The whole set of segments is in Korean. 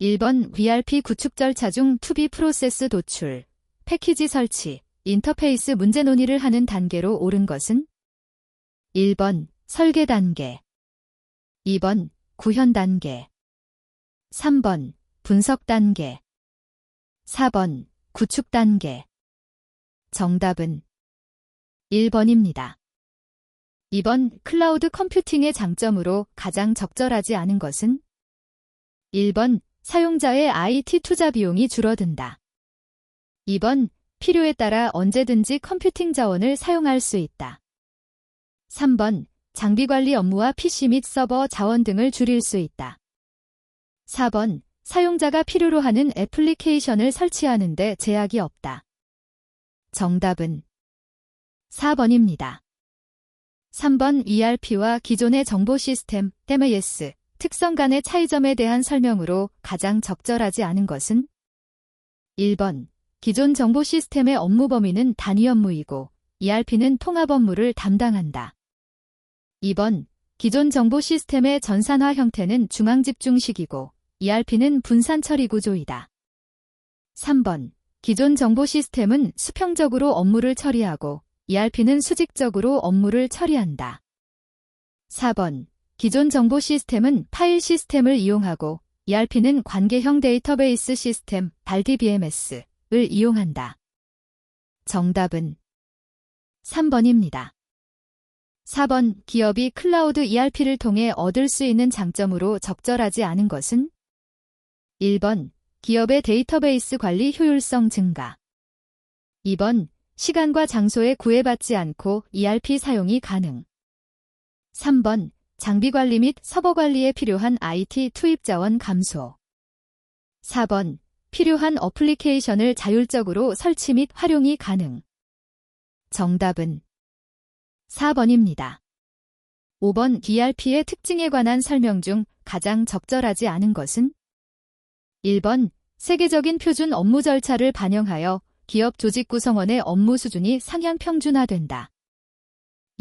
1번 ERP 구축 절차 중 투비 프로세스 도출, 패키지 설치, 인터페이스 문제 논의를 하는 단계로 옳은 것은 1번 설계 단계, 2번 구현 단계, 3번 분석 단계, 4번 구축 단계. 정답은 1번입니다. 2번 클라우드 컴퓨팅의 장점으로 가장 적절하지 않은 것은 1번 사용자의 IT 투자 비용이 줄어든다. 2번 필요에 따라 언제든지 컴퓨팅 자원을 사용할 수 있다. 3번 장비 관리 업무와 PC 및 서버 자원 등을 줄일 수 있다. 4번 사용자가 필요로 하는 애플리케이션을 설치하는 데 제약이 없다. 정답은 4번입니다. 3번 ERP와 기존의 정보 시스템, MES, 특성 간의 차이점에 대한 설명으로 가장 적절하지 않은 것은 1번 기존 정보 시스템의 업무 범위는 단위 업무이고 ERP는 통합 업무를 담당한다. 2번 기존 정보 시스템의 전산화 형태는 중앙 집중식이고 ERP는 분산 처리 구조이다. 3번 기존 정보 시스템은 수평적으로 업무를 처리하고 ERP는 수직적으로 업무를 처리한다. 4번 기존 정보 시스템은 파일 시스템을 이용하고 ERP는 관계형 데이터베이스 시스템, RDBMS를 이용한다. 정답은 3번입니다. 4번 기업이 클라우드 ERP를 통해 얻을 수 있는 장점으로 적절하지 않은 것은 1번 기업의 데이터베이스 관리 효율성 증가, 2번 시간과 장소에 구애받지 않고 ERP 사용이 가능, 3번 장비 관리 및 서버 관리에 필요한 IT 투입 자원 감소, 4번 필요한 어플리케이션을 자율적으로 설치 및 활용이 가능. 정답은 4번입니다. 5번 ERP의 특징에 관한 설명 중 가장 적절하지 않은 것은 1번 세계적인 표준 업무 절차를 반영하여 기업 조직 구성원의 업무 수준이 상향 평준화된다.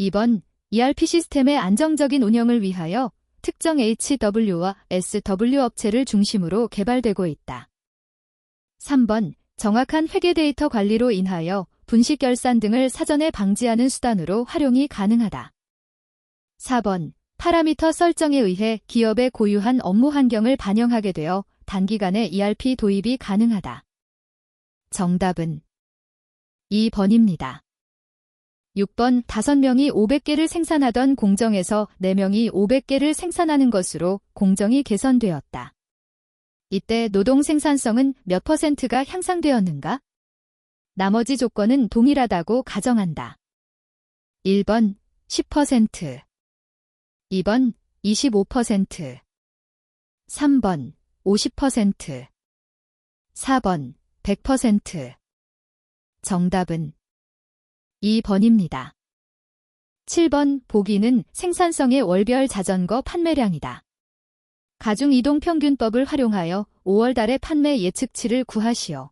2번 ERP 시스템의 안정적인 운영을 위하여 특정 HW와 SW 업체를 중심으로 개발되고 있다. 3번 정확한 회계 데이터 관리로 인하여 분식 결산 등을 사전에 방지하는 수단으로 활용이 가능하다. 4번 파라미터 설정에 의해 기업의 고유한 업무 환경을 반영하게 되어 단기간에 ERP 도입이 가능하다. 정답은 2번입니다. 6번 5명이 500개를 생산하던 공정에서 4명이 500개를 생산하는 것으로 공정이 개선되었다. 이때 노동 생산성은 몇 %가 향상되었는가? 나머지 조건은 동일하다고 가정한다. 1번 10%, 2번 25%, 3번 50%, 4번 100%. 정답은 2번입니다. 7번 보기는 생산성의 월별 자전거 판매량이다. 가중이동평균법을 활용하여 5월 달의 판매 예측치를 구하시오.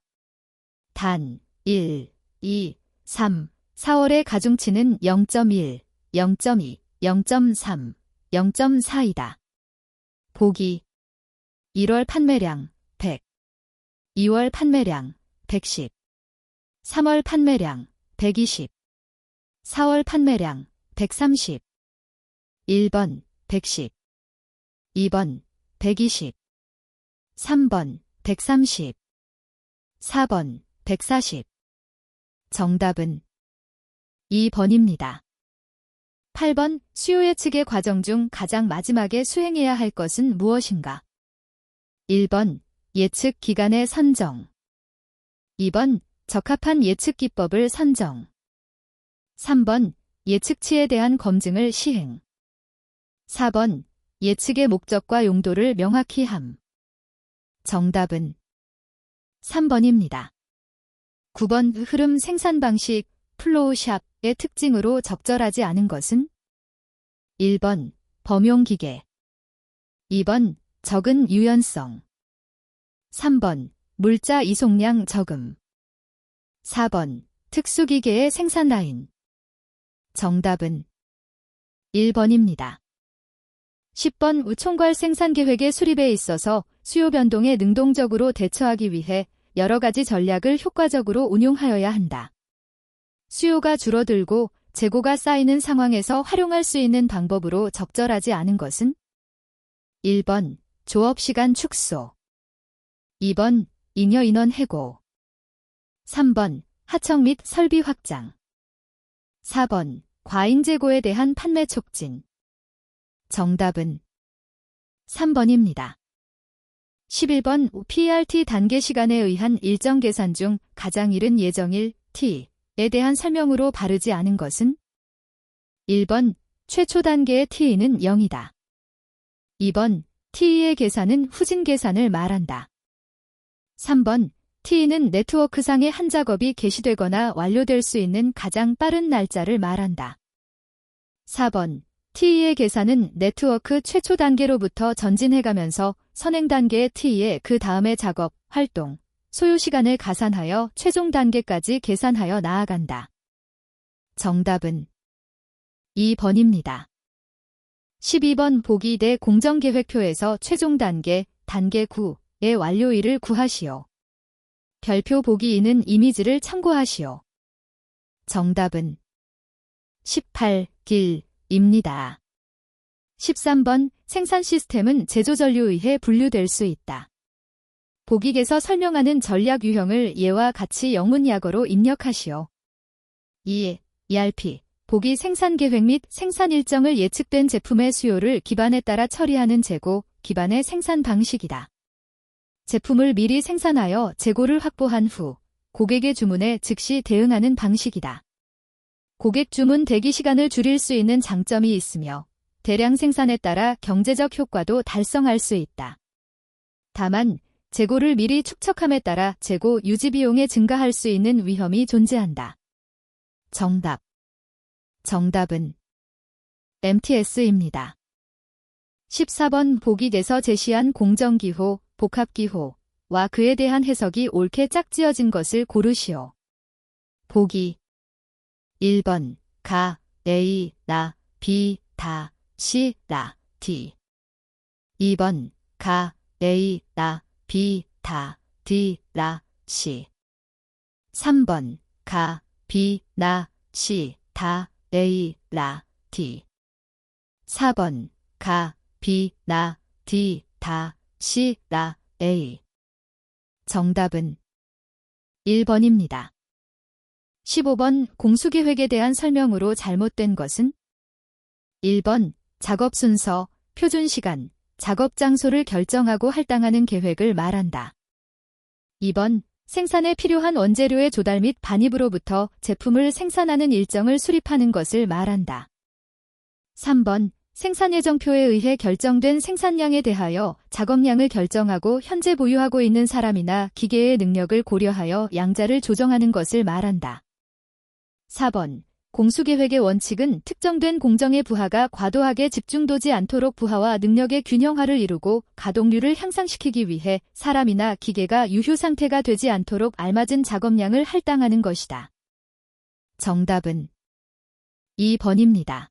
단 1, 2, 3, 4월의 가중치는 0.1, 0.2, 0.3, 0.4이다. 보기 1월 판매량 100, 2월 판매량 110, 3월 판매량 120, 4월 판매량 130. 1번 110, 2번 120, 3번 130, 4번 140. 정답은 2번입니다. 8번 수요 예측의 과정 중 가장 마지막에 수행해야 할 것은 무엇인가? 1번 예측 기간의 선정, 2번 적합한 예측 기법을 선정, 3번 예측치에 대한 검증을 시행, 4번 예측의 목적과 용도를 명확히 함. 정답은 3번입니다. 9번 흐름 생산 방식, 플로우샵의 특징으로 적절하지 않은 것은 1번 범용기계, 2번 적은 유연성, 3번 물자 이송량 저금, 4번 특수기계의 생산 라인. 정답은 1번입니다. 10번 총괄 생산계획의 수립에 있어서 수요 변동에 능동적으로 대처하기 위해 여러 가지 전략을 효과적으로 운용하여야 한다. 수요가 줄어들고 재고가 쌓이는 상황에서 활용할 수 있는 방법으로 적절하지 않은 것은 1번 조업시간 축소, 2번 잉여 인원 해고, 3번 하청 및 설비 확장, 4번 과잉 재고에 대한 판매 촉진. 정답은 3번입니다. 11번 PERT 단계 시간에 의한 일정 계산 중 가장 이른 예정일 T에 대한 설명으로 바르지 않은 것은 1번 최초 단계의 T는 0이다. 2번 T의 계산은 후진 계산을 말한다. 3번 T는 네트워크상의 한 작업이 개시되거나 완료될 수 있는 가장 빠른 날짜를 말한다. 4번 T의 계산은 네트워크 최초 단계로부터 전진해가면서 선행 단계의 T의 그 다음의 작업, 활동, 소요 시간을 가산하여 최종 단계까지 계산하여 나아간다. 정답은 2번입니다. 12번 보기 내 공정계획표에서 최종 단계, 단계 9의 완료일을 구하시오. 별표 보기 2는 이미지를 참고하시오. 정답은 18길입니다. 13번 생산 시스템은 제조 전류에 의해 분류될 수 있다. 보기에서 설명하는 전략 유형을 예와 같이 영문 약어로 입력하시오. 2. ERP 보기 생산 계획 및 생산 일정을 예측된 제품의 수요를 기반에 따라 처리하는 재고, 기반의 생산 방식이다. 제품을 미리 생산하여 재고를 확보한 후 고객의 주문에 즉시 대응하는 방식이다. 고객 주문 대기 시간을 줄일 수 있는 장점이 있으며 대량 생산에 따라 경제적 효과도 달성할 수 있다. 다만 재고를 미리 축적함에 따라 재고 유지 비용에 증가할 수 있는 위험이 존재한다. 정답은 MTS입니다. 14번 보기에서 제시한 공정기호, 복합기호와 그에 대한 해석이 옳게 짝지어진 것을 고르시오. 보기 1번 가, A, 나, B, 다, C, 라, D 2번 가, A, 나, B, 다, D, 라, C 3번 가, B, 나, C, 다, A, 라, D 4번 가, B, 나, D, 다, C, 라, A 정답은 1번입니다. 15번 공수계획에 대한 설명으로 잘못된 것은 1번 작업 순서, 표준 시간, 작업 장소를 결정하고 할당하는 계획을 말한다. 2번 생산에 필요한 원재료의 조달 및 반입으로부터 제품을 생산하는 일정을 수립하는 것을 말한다. 3번 생산 예정표에 의해 결정된 생산량에 대하여 작업량을 결정하고 현재 보유하고 있는 사람이나 기계의 능력을 고려하여 양자를 조정하는 것을 말한다. 4번 공수계획의 원칙은 특정된 공정의 부하가 과도하게 집중되지 않도록 부하와 능력의 균형화를 이루고 가동률을 향상시키기 위해 사람이나 기계가 유휴 상태가 되지 않도록 알맞은 작업량을 할당하는 것이다. 정답은 2번입니다.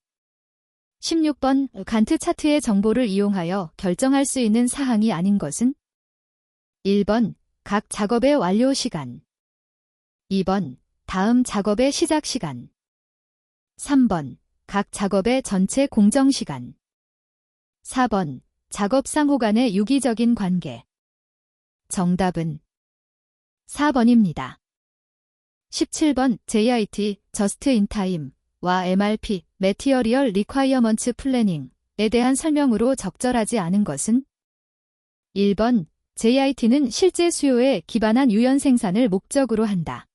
16번 간트 차트의 정보를 이용하여 결정할 수 있는 사항이 아닌 것은 1번 각 작업의 완료 시간, 2번 다음 작업의 시작 시간, 3번 각 작업의 전체 공정 시간, 4번 작업 상호 간의 유기적인 관계. 정답은 4번입니다. 17번 JIT Just in Time와 MRP Material Requirements Planning에 대한 설명으로 적절하지 않은 것은 1번 JIT는 실제 수요에 기반한 유연 생산을 목적으로 한다.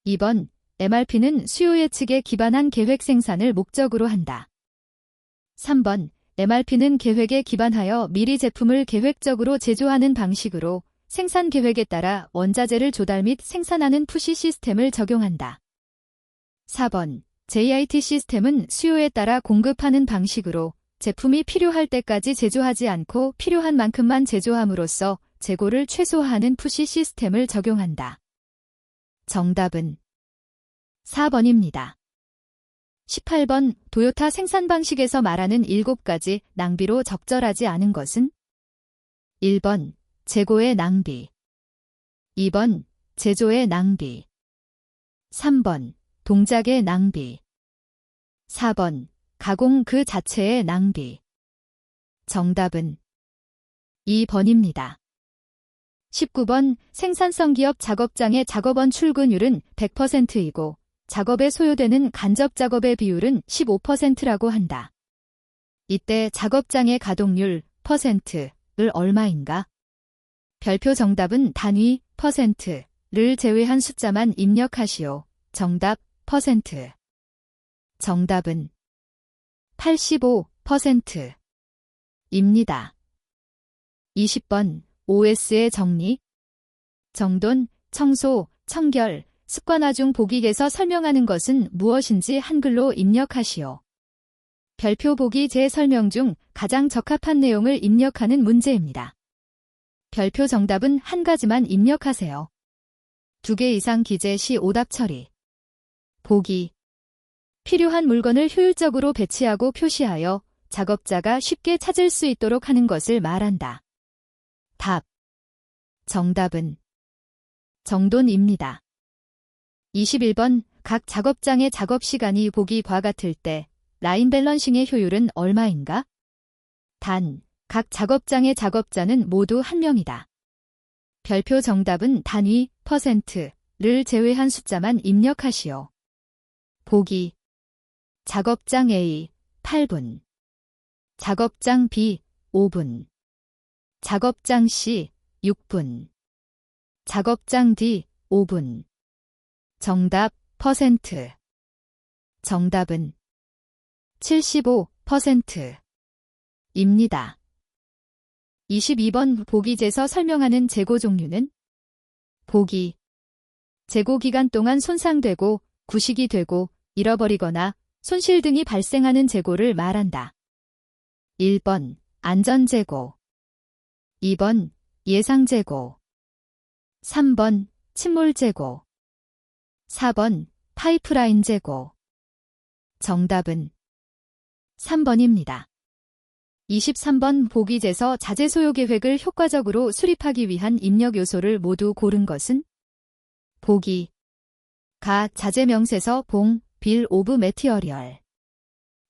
2번 MRP는 수요 예측에 기반한 계획 생산을 목적으로 한다. 3번 MRP는 계획에 기반하여 미리 제품을 계획적으로 제조하는 방식으로 생산 계획에 따라 원자재를 조달 및 생산하는 푸시 시스템을 적용한다. 4번 JIT 시스템은 수요에 따라 공급하는 방식으로 제품이 필요할 때까지 제조하지 않고 필요한 만큼만 제조함으로써 재고를 최소화하는 푸시 시스템을 적용한다. 정답은 4번입니다. 18번 도요타 생산 방식에서 말하는 7가지 낭비로 적절하지 않은 것은? 1번 재고의 낭비, 2번 제조의 낭비, 3번 동작의 낭비, 4번 가공 그 자체의 낭비. 정답은 2번입니다. 19번 생산성 기업 작업장의 작업원 출근율은 100%이고 작업에 소요되는 간접 작업의 비율은 15%라고 한다. 이때 작업장의 가동률 %를 얼마인가? 별표 정답은 단위 %를 제외한 숫자만 입력하시오. 정답 %. 정답은 85%입니다. 20번 OS의 정리. 정돈, 청소, 청결, 습관화 중 보기에서 설명하는 것은 무엇인지 한글로 입력하시오. 별표 보기 제 설명 중 가장 적합한 내용을 입력하는 문제입니다. 별표 정답은 한 가지만 입력하세요. 2개 이상 기재 시 오답 처리. 보기. 필요한 물건을 효율적으로 배치하고 표시하여 작업자가 쉽게 찾을 수 있도록 하는 것을 말한다. 답. 정답은 정돈입니다. 21번 각 작업장의 작업 시간이 보기와 같을 때 라인 밸런싱의 효율은 얼마인가? 단, 각 작업장의 작업자는 모두 1명이다. 별표 정답은 단위 %를 제외한 숫자만 입력하시오. 보기. 작업장 A 8분, 작업장 B 5분, 작업장 C 6분, 작업장 D 5분. 정답 %. 정답은 75%입니다. 22번 보기제서 설명하는 재고 종류는? 보기. 재고 기간 동안 손상되고 구식이 되고 잃어버리거나 손실 등이 발생하는 재고를 말한다. 1번 안전재고, 2번 예상재고, 3번 침몰재고, 4번 파이프라인 재고. 정답은 3번입니다. 23번 보기제서 자재 소요 계획을 효과적으로 수립하기 위한 입력 요소를 모두 고른 것은? 보기. 가 자재 명세서 봉, 빌 오브 매티어리얼.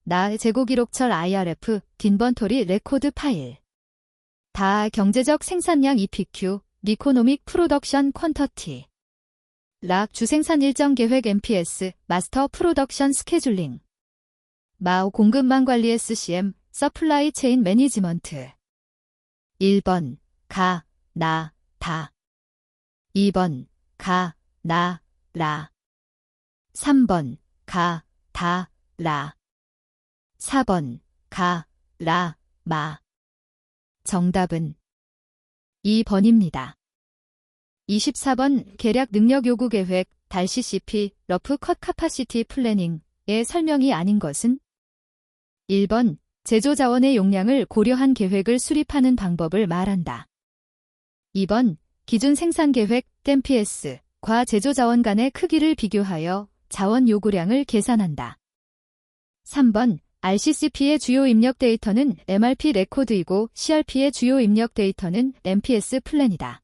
나 재고 기록철 IRF, 인번토리 레코드 파일. 다 경제적 생산량 EPQ, 이코노믹 프로덕션 퀀터티. 락 주생산 일정 계획 MPS, 마스터 프로덕션 스케줄링. 마오 공급망 관리 SCM, 서플라이 체인 매니지먼트. 1번 가, 나, 다. 2번 가, 나, 라. 3번 가, 다, 라. 4번 가, 라, 마. 정답은 2번입니다. 24번 계략 능력 요구 계획, 달 CCP, 러프 컷 카파시티 플래닝의 설명이 아닌 것은? 1번 제조 자원의 용량을 고려한 계획을 수립하는 방법을 말한다. 2번 기준 생산 계획, MPS과 제조 자원 간의 크기를 비교하여 자원 요구량을 계산한다. 3번 RCCP의 주요 입력 데이터는 MRP 레코드이고 CRP의 주요 입력 데이터는 MPS 플랜이다.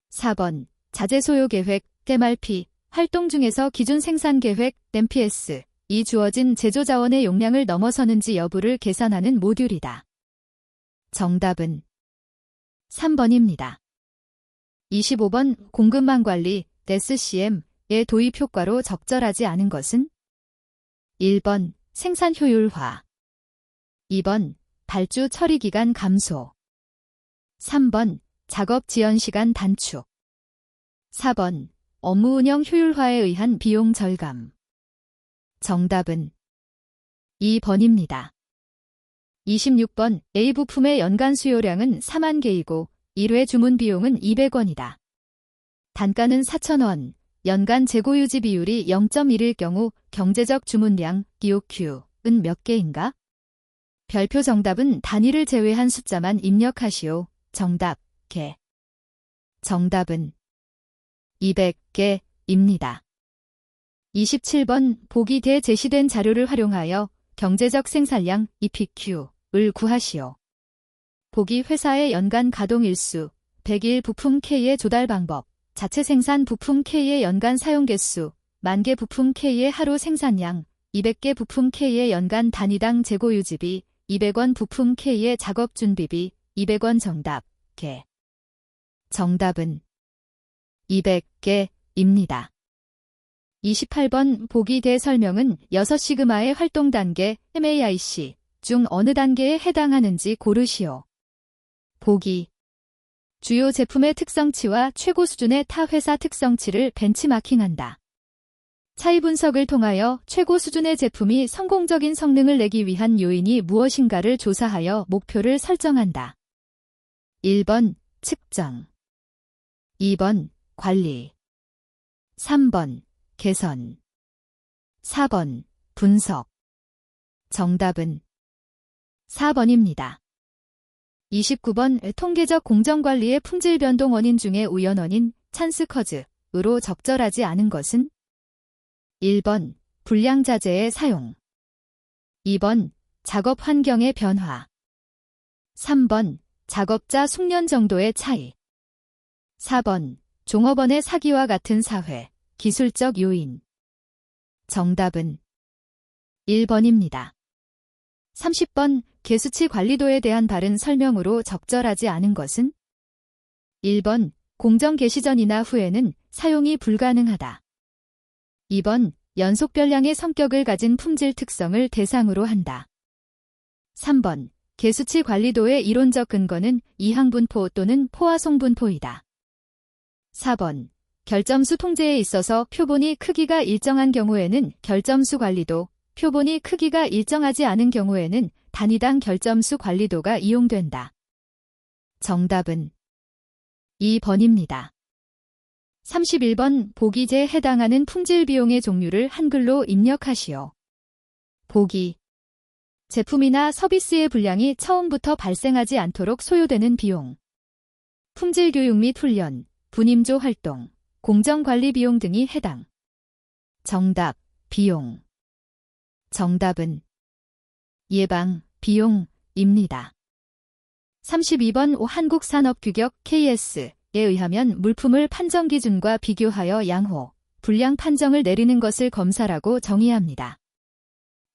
4번 자재 소요 계획, MRP, 활동 중에서 기준 생산 계획, MPS, 이 주어진 제조 자원의 용량을 넘어서는지 여부를 계산하는 모듈이다. 정답은 3번입니다. 25번 공급망 관리, SCM의 도입 효과로 적절하지 않은 것은? 1번 생산 효율화, 2번 발주 처리 기간 감소, 3번 작업 지연 시간 단축, 4번 업무 운영 효율화에 의한 비용 절감. 정답은 2번입니다. 26번 A 부품의 연간 수요량은 4만 개이고 1회 주문 비용은 200원이다. 단가는 4,000원, 연간 재고 유지 비율이 0.1일 경우 경제적 주문량 EOQ은 몇 개인가? 별표 정답은 단위를 제외한 숫자만 입력하시오. 정답, 개. 정답은 200개입니다. 27번 보기 대 제시된 자료를 활용하여 경제적 생산량 EPQ를 구하시오. 보기 회사의 연간 가동 일수, 100일 부품 K의 조달 방법, 자체 생산 부품 K의 연간 사용 개수, 10,000개 부품 K의 하루 생산량, 200개 부품 K의 연간 단위당 재고 유지비, 200원 부품 K의 작업 준비비, 200원 정답, 개. 정답은 200개입니다. 28번 보기 대 설명은 6시그마의 활동 단계 MAIC 중 어느 단계에 해당하는지 고르시오. 보기. 주요 제품의 특성치와 최고 수준의 타 회사 특성치를 벤치마킹한다. 차이 분석을 통하여 최고 수준의 제품이 성공적인 성능을 내기 위한 요인이 무엇인가를 조사하여 목표를 설정한다. 1번 측정, 2번 관리, 3번 개선, 4번 분석. 정답은 4번입니다. 29번 통계적 공정관리의 품질 변동 원인 중에 우연 원인 찬스 커즈으로 적절하지 않은 것은 1번 불량자재의 사용, 2번 작업 환경의 변화, 3번 작업자 숙련 정도의 차이, 4번 종업원의 사기와 같은 사회, 기술적 요인. 정답은 1번입니다. 30번 개수치 관리도에 대한 바른 설명으로 적절하지 않은 것은 1번 공정 개시 전이나 후에는 사용이 불가능하다. 2번 연속별량의 성격을 가진 품질 특성을 대상으로 한다. 3번 개수치 관리도의 이론적 근거는 이항분포 또는 포화송분포이다. 4번 결점수 통제에 있어서 표본이 크기가 일정한 경우에는 결점수 관리도, 표본이 크기가 일정하지 않은 경우에는 단위당 결점수 관리도가 이용된다. 정답은 2번입니다. 31번 보기제에 해당하는 품질 비용의 종류를 한글로 입력하시오. 보기. 제품이나 서비스의 불량이 처음부터 발생하지 않도록 소요되는 비용. 품질 교육 및 훈련, 분임조 활동, 공정관리 비용 등이 해당. 정답, 비용. 정답은 예방, 비용입니다. 32번 한국산업규격 KS에 의하면 물품을 판정 기준과 비교하여 양호, 불량 판정을 내리는 것을 검사라고 정의합니다.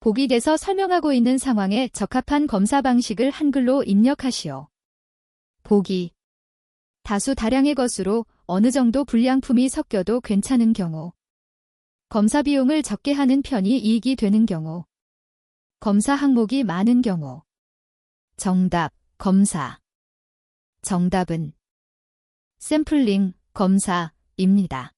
보기에서 설명하고 있는 상황에 적합한 검사 방식을 한글로 입력하시오. 보기. 다수 다량의 것으로 어느 정도 불량품이 섞여도 괜찮은 경우. 검사 비용을 적게 하는 편이 이익이 되는 경우. 검사 항목이 많은 경우. 정답, 검사. 정답은 샘플링, 검사입니다.